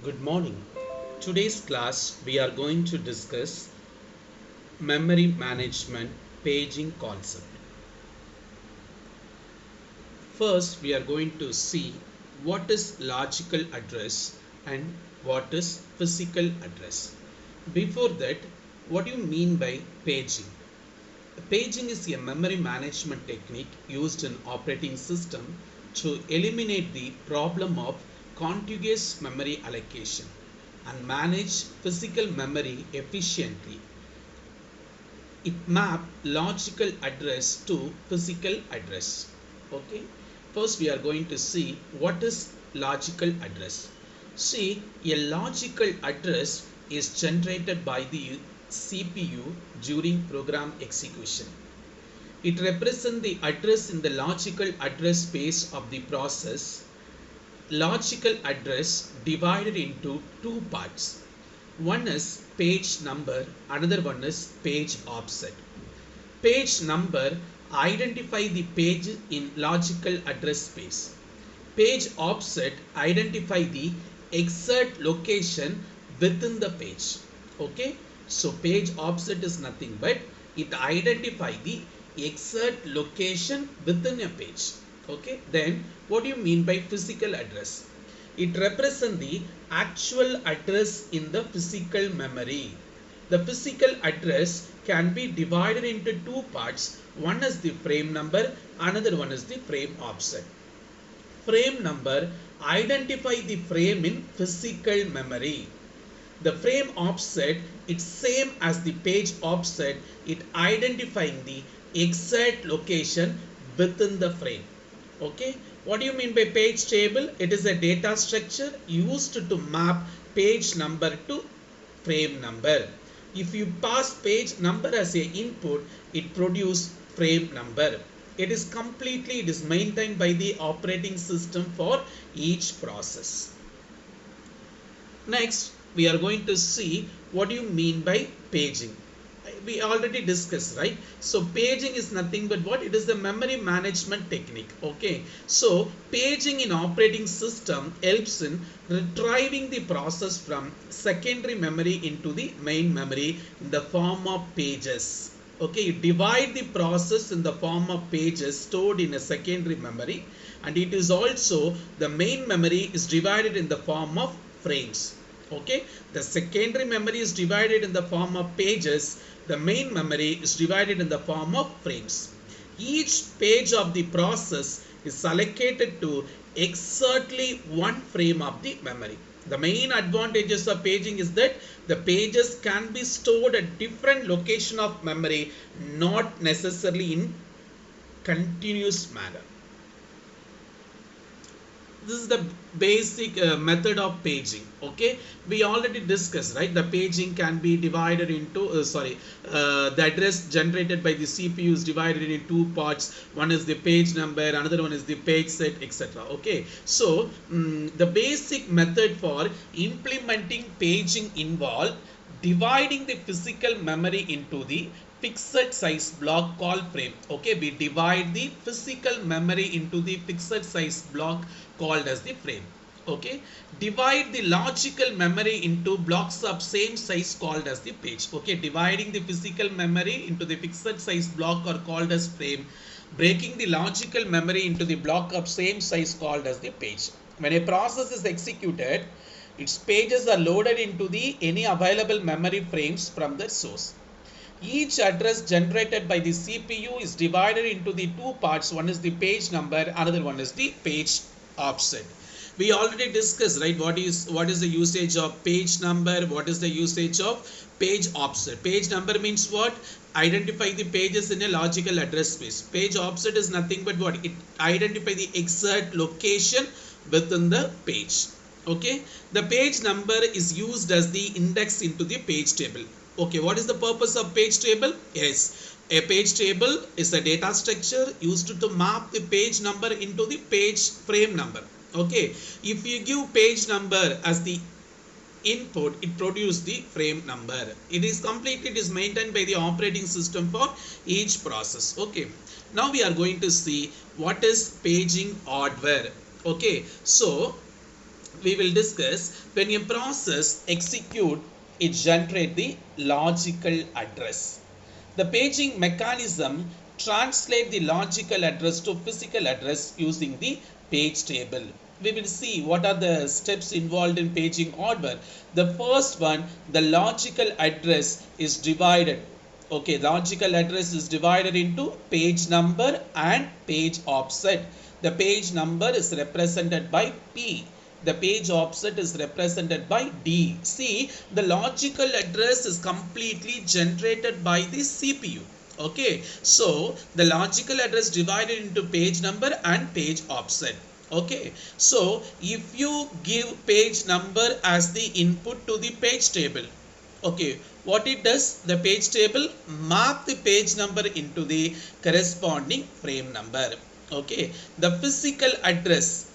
Good morning. Today's class we are going to discuss memory management paging concept. First we are going to see what is logical address and what is physical address. Before that, what do you mean by paging? Paging is a memory management technique used in operating system to eliminate the problem of contiguous memory allocation and manage physical memory efficiently. It maps logical address to physical address. Okay. First we are going to see what is logical address. See, a logical address is generated by the CPU during program execution. It represents the address in the logical address space of the process. Logical address divided into two parts. One is page number, another one is page offset. Page number identify the page in logical address space. Page offset identify the exact location within the page. Okay, so page offset is nothing but it identify the exact location within a page. Okay, then what do you mean by physical address? It represents the actual address in the physical memory. The physical address can be divided into two parts. One is the frame number, another one is the frame offset. Frame number identify the frame in physical memory. The frame offset is same as the page offset. It identifying the exact location within the frame. Okay, what do you mean by page table? It is a data structure used to map page number to frame number. If you pass page number as a input, it produces frame number. It is maintained by the operating system for each process. Next, we are going to see what do you mean by paging. We already discussed, right? So paging is nothing but what? It is the memory management technique. Okay, so paging in operating system helps in retrieving the process from secondary memory into the main memory in the form of pages. Okay, you divide the process in the form of pages stored in a secondary memory, and it is also the main memory is divided in the form of frames. Okay, the secondary memory is divided in the form of pages. The main memory is divided in the form of frames. Each page of the process is allocated to exactly one frame of the memory. The main advantages of paging is that the pages can be stored at different location of memory, not necessarily in continuous manner. This is the basic method of paging. Okay, we already discussed, right? The paging can be divided into the address generated by the CPU is divided in two parts. One is the page number, another one is the page set, etc. Okay, so the basic method for implementing paging involve dividing the physical memory into the fixed size block called frame. Okay, we divide the physical memory into the fixed size block called as the frame. Okay, divide the logical memory into blocks of same size called as the page. Okay, dividing the physical memory into the fixed size block are called as frame. Breaking the logical memory into the block of same size called as the page. When a process is executed, its pages are loaded into the any available memory frames from the source. Each address generated by the CPU is divided into the two parts. One is the page number, another one is the page offset. We already discussed, right? What is the usage of page number? What is the usage of page offset? Page number means what? Identify the pages in a logical address space. Page offset is nothing but what? It identify the exact location within the page. Okay, the page number is used as the index into the page table. Okay, what is the purpose of page table? Yes, a page table is a data structure used to map the page number into the page frame number. Okay, if you give page number as the input, it produces the frame number. It is maintained by the operating system for each process. Okay, now we are going to see what is paging hardware. Okay, so we will discuss when a process execute, it generate the logical address. The paging mechanism translate the logical address to physical address using the page table. We will see what are the steps involved in paging order. The first one, the logical address is divided. Okay, logical address is divided into page number and page offset. The page number is represented by P. The page offset is represented by D. See, the logical address is completely generated by the CPU. Okay, so the logical address divided into page number and page offset. Okay, so if you give page number as the input to the page table, okay, what it does, the page table map the page number into the corresponding frame number. Okay, the physical address,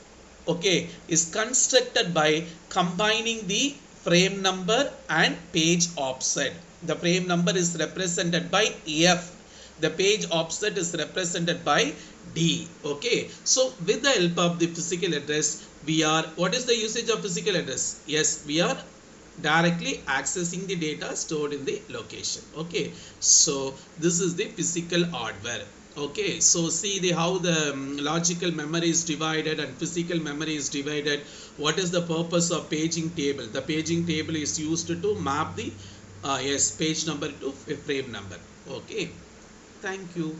okay, is constructed by combining the frame number and page offset. The frame number is represented by F. The page offset is represented by D. Okay, so with the help of the physical address, we are, what is the usage of physical address? Yes, we are directly accessing the data stored in the location. Okay, so this is the physical hardware. Okay, so see the how the logical memory is divided and physical memory is divided. What is the purpose of paging table? The paging table is used to map the yes, page number to frame number. Okay, thank you.